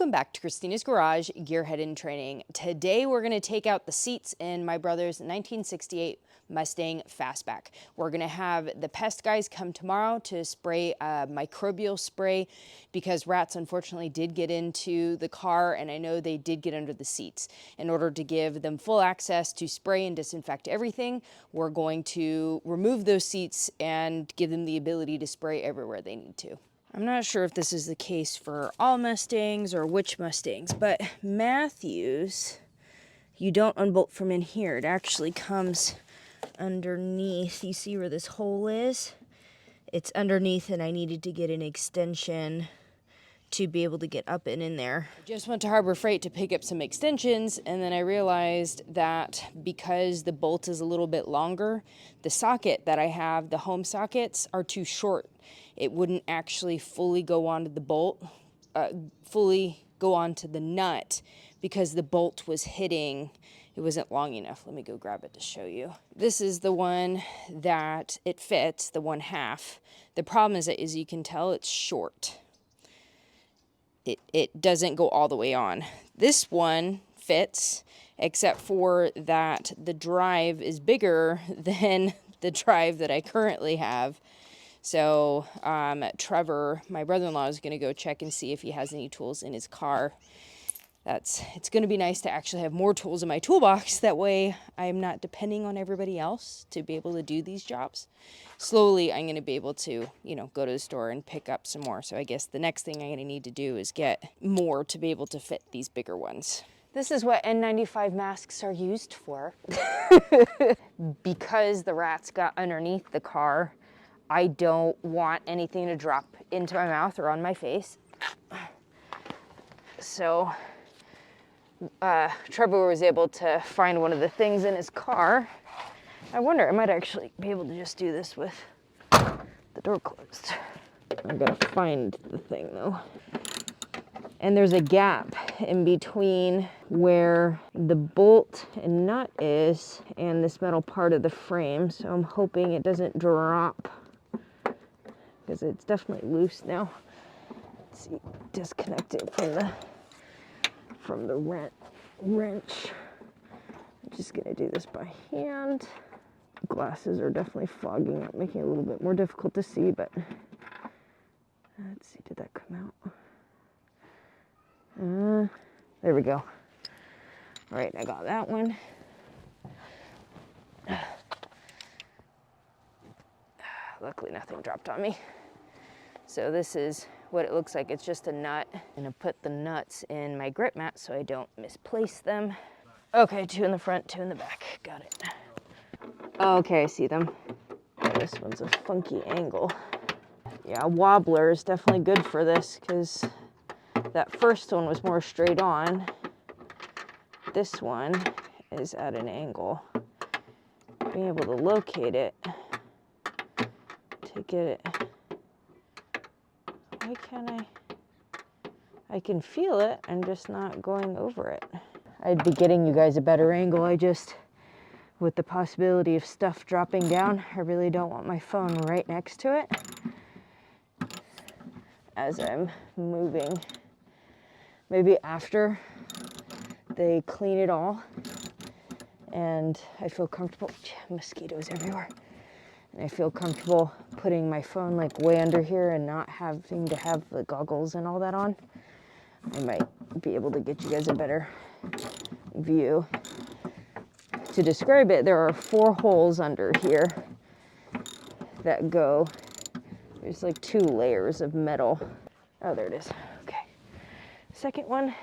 Welcome back to Christina's Garage, Gearhead in Training. Today we're going to take out the seats in my brother's 1968 Mustang Fastback. We're going to have the pest guys come tomorrow to spray microbial spray because rats unfortunately did get into the car, and I know they did get under the seats. In order to give them full access to spray and disinfect everything, we're going to remove those seats and give them the ability to spray everywhere they need to. I'm not sure if this is the case for all Mustangs or which Mustangs, but Matthews, you don't unbolt from in here. It actually comes underneath. You see where this hole is? It's underneath, and I needed to get an extension to be able to get up and in there. I just went to Harbor Freight to pick up some extensions, and then I realized that because the bolt is a little bit longer, the socket that I have, the home sockets, are too short. It wouldn't actually fully go onto the bolt, fully go onto the nut, because the bolt was hitting. It wasn't long enough. Let me go grab it to show you. This is the one that it fits, the 1/2. The problem is that, as you can tell, it's short. It doesn't go all the way on. This one fits, except for that the drive is bigger than the drive that I currently have. So Trevor, my brother-in-law, is going to go check and see if he has any tools in his car. It's going to be nice to actually have more tools in my toolbox. That way I'm not depending on everybody else to be able to do these jobs. Slowly I'm going to be able to, go to the store and pick up some more. So I guess the next thing I'm going to need to do is get more to be able to fit these bigger ones. This is what N95 masks are used for. Because the rats got underneath the car, I don't want anything to drop into my mouth or on my face. So Trevor was able to find one of the things in his car. I wonder, I might actually be able to just do this with the door closed. I gotta find the thing though. And there's a gap in between where the bolt and nut is and this metal part of the frame. So I'm hoping it doesn't drop, because it's definitely loose now. Let's see, disconnect it from the wrench. I'm just gonna do this by hand. Glasses are definitely fogging up, making it a little bit more difficult to see, but let's see, did that come out? There we go. All right, I got that one. Luckily nothing dropped on me. So this is what it looks like. It's just a nut. I'm gonna put the nuts in my grip mat so I don't misplace them. Okay, 2 in the front, 2 in the back. Got it. Okay, I see them. Oh, this one's a funky angle. Yeah, wobbler is definitely good for this, because that first one was more straight on. This one is at an angle. Being able to locate it to get it. Why can't I can feel it, I'm just not going over it. I'd be getting you guys a better angle. With the possibility of stuff dropping down, I really don't want my phone right next to it as I'm moving. Maybe after they clean it all and I feel comfortable. Mosquitoes everywhere. And I feel comfortable putting my phone like way under here and not having to have the goggles and all that on. I might be able to get you guys a better view. To describe it, there are 4 holes under here that go. There's like 2 layers of metal. Oh, there it is. Okay. Second one.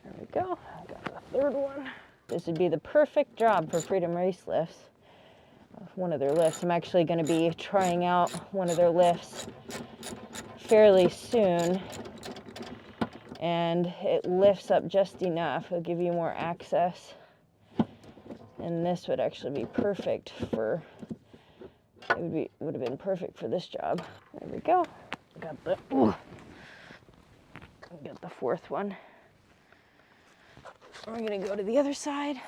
There we go. I got the third one. This would be the perfect job for Freedom Race lifts. One of their lifts. I'm actually going to be trying out one of their lifts fairly soon. And it lifts up just enough. It'll give you more access. And this would actually be perfect for, would have been perfect for this job. There we go. Got the 4th one. We're gonna go to the other side.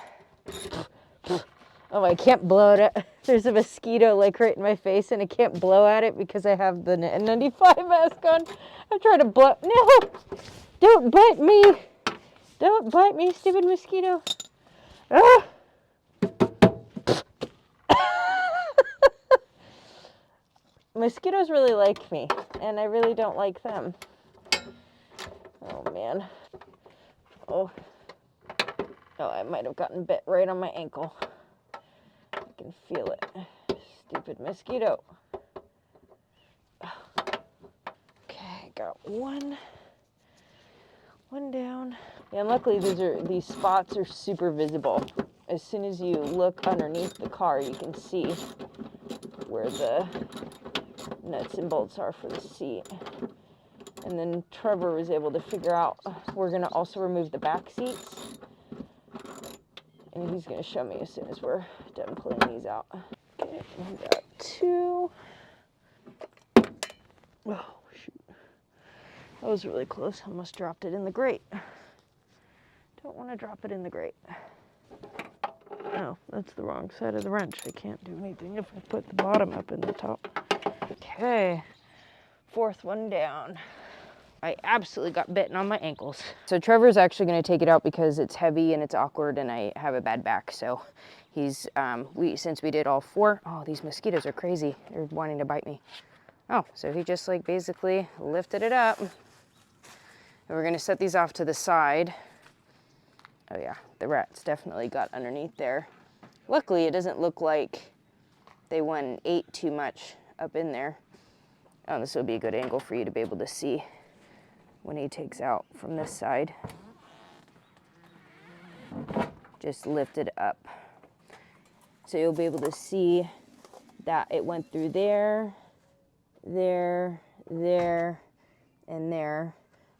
Oh, I can't blow it at, there's a mosquito like right in my face and I can't blow at it because I have the N95 mask on. I'm trying to blow, no! Don't bite me! Don't bite me, stupid mosquito. Ah! Mosquitoes really like me, and I really don't like them. Oh, man. Oh. Oh, I might have gotten bit right on my ankle. I can feel it. Stupid mosquito. Okay, got one down. Yeah, and luckily these spots are super visible. As soon as you look underneath the car, you can see where the nuts and bolts are for the seat. And then Trevor was able to figure out we're gonna also remove the back seats. And he's gonna show me as soon as we're done pulling these out. Okay, we got two. Oh, shoot. That was really close. Almost dropped it in the grate. Don't want to drop it in the grate. Oh, that's the wrong side of the wrench. I can't do anything if I put the bottom up in the top. Okay, fourth one down. I absolutely got bitten on my ankles. So Trevor's actually going to take it out because it's heavy and it's awkward and I have a bad back. So he's, since we did all four, oh, these mosquitoes are crazy. They're wanting to bite me. Oh, so he just like basically lifted it up. And we're going to set these off to the side. Oh yeah, the rats definitely got underneath there. Luckily, it doesn't look like they went and ate too much up in there. Oh, this would be a good angle for you to be able to see when he takes out from this side. Just lift it up. So you'll be able to see that it went through there, there, there, and there.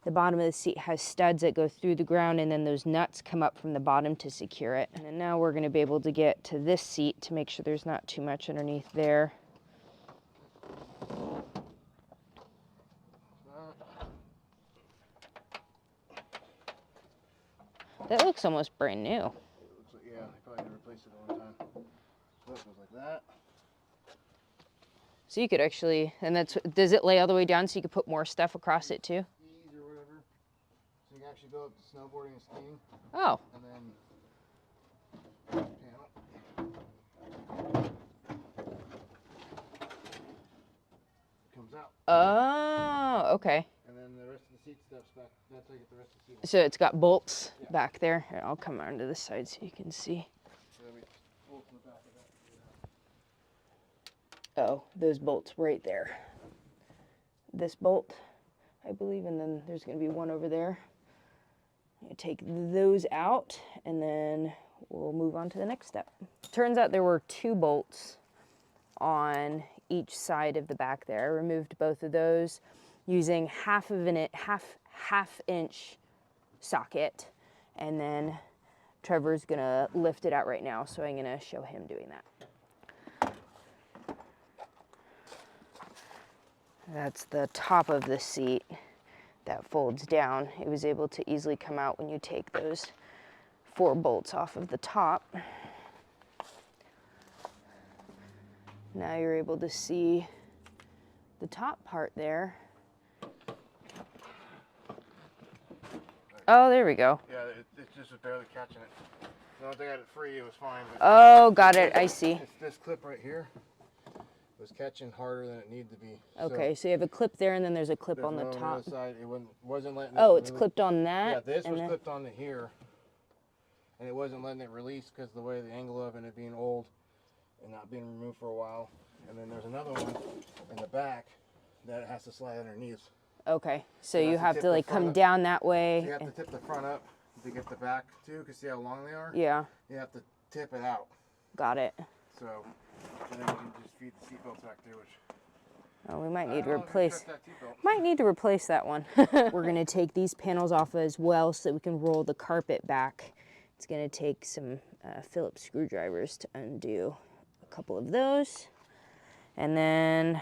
The bottom of the seat has studs that go through the ground, and then those nuts come up from the bottom to secure it. And then now we're going to be able to get to this seat to make sure there's not too much underneath there. That looks almost brand new. It looks like, yeah, I probably had to replace it one time. So it goes like that. So you could actually, and that's, does it lay all the way down so you could put more stuff across it too? Skis or whatever. So you can actually go up to snowboarding and skiing. Oh. And then panel. Comes out. Oh, okay. And then the rest of the seat steps back. That's how you get the rest of the seat. So it's got bolts back there. Here, I'll come around to this side so you can see. So we bolt in the back of that. Oh, those bolts right there. This bolt, I believe, and then there's going to be one over there. You take those out, and then we'll move on to the next step. Turns out there were two bolts on each side of the back there. I removed both of those using half inch socket, and then Trevor's gonna lift it out right now, so I'm gonna show him doing that. That's the top of the seat that folds down. It was able to easily come out when you take those 4 bolts off of the top. Now you're able to see the top part there. Oh, there we go. Yeah, it just was barely catching it. Once I got it free, it was fine. Oh, got it. I see. It's this clip right here was catching harder than it needed to be. Okay, so you have a clip there, and then there's a clip on the On top. the other side, it wasn't letting it. Oh, it's clipped on that. Yeah, this was clipped onto here, and it wasn't letting it release because the way the angle of it being old and not being removed for a while. And then there's another one in the back that has to slide underneath. Okay, so you have to like come down that way. So you have to tip the front up to get the back too, because see how long they are? Yeah. You have to tip it out. Got it. So, and then you can just feed the seatbelts back there, which... Oh, we might need to replace. Might need to replace that one. We're gonna take these panels off as well so that we can roll the carpet back. It's gonna take some Phillips screwdrivers to undo a couple of those. And then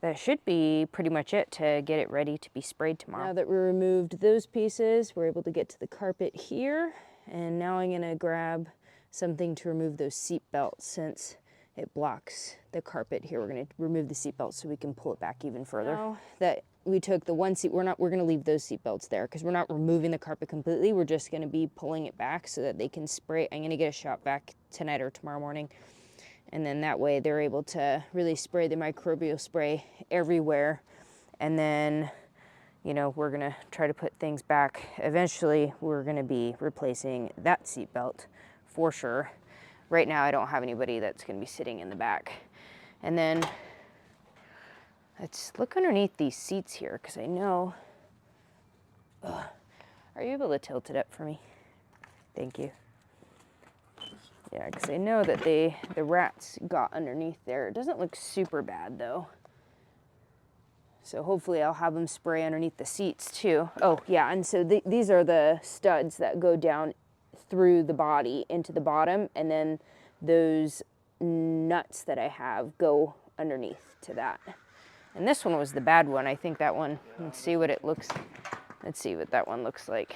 that should be pretty much it to get it ready to be sprayed tomorrow. Now that we removed those pieces, we're able to get to the carpet here. And now I'm gonna grab something to remove those seat belts since it blocks the carpet here. We're gonna remove the seat belt so we can pull it back even further. Now that we took the one seat, we're going to leave those seat belts there because we're not removing the carpet completely. We're just going to be pulling it back so that they can spray. I'm going to get a shot back tonight or tomorrow morning. And then that way they're able to really spray the microbial spray everywhere. And then, you know, we're going to try to put things back. Eventually, we're going to be replacing that seat belt for sure. Right now, I don't have anybody that's going to be sitting in the back. And then let's look underneath these seats here because I know. Ugh. Are you able to tilt it up for me? Thank you. Yeah, because I know that the rats got underneath there. It doesn't look super bad though. So hopefully I'll have them spray underneath the seats too. Oh yeah, and so these are the studs that go down through the body into the bottom, and then those nuts that I have go underneath to that. And this one was the bad one. I think that one, let's see what it looks, let's see what that one looks like.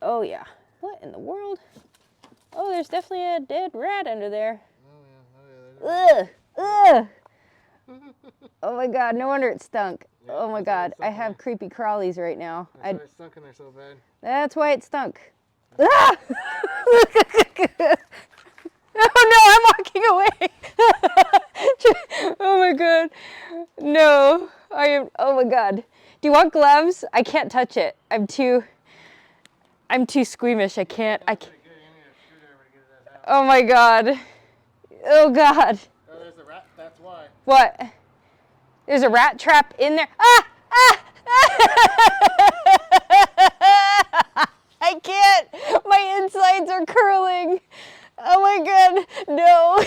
Oh yeah, what in the world? Oh, there's definitely a dead rat under there. Ugh, ugh. Oh my God, no wonder it stunk. Yeah, oh my God, I have creepy crawlies right now. That's why it stunk in there so bad. That's why it stunk. Ah! Oh no, I'm walking away. Oh my God. No, I am, oh my God. Do you want gloves? I can't touch it. I'm too squeamish. I can't. Oh my God. Oh God. Oh, there's a rat, that's why. What? There's a rat trap in there. Ah! Ah! I can't. My insides are curling. Oh my God. No.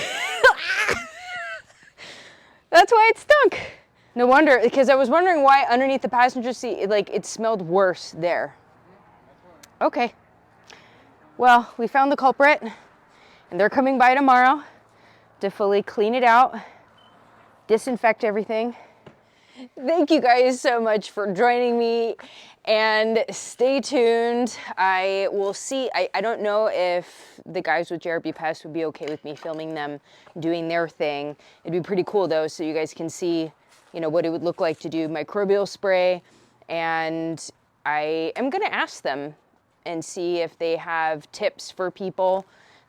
That's why it stunk. No wonder, because I was wondering why underneath the passenger seat, it smelled worse there. Okay. Well, we found the culprit, and they're coming by tomorrow to fully clean it out, disinfect everything. Thank you guys so much for joining me, and stay tuned. I will see, I don't know if the guys with JRB Pest would be okay with me filming them doing their thing. It'd be pretty cool though, so you guys can see, you know, what it would look like to do microbial spray. And I am gonna ask them and see if they have tips for people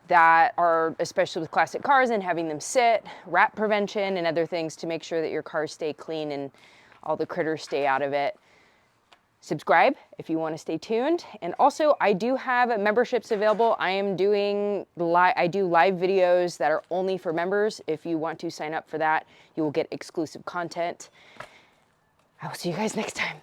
that are, especially with classic cars and having them sit, rat prevention and other things to make sure that your cars stay clean and all the critters stay out of it. Subscribe if you want to stay tuned. And also, I do have memberships available. I do live videos that are only for members. If you want to sign up for that, you will get exclusive content. I will see you guys next time.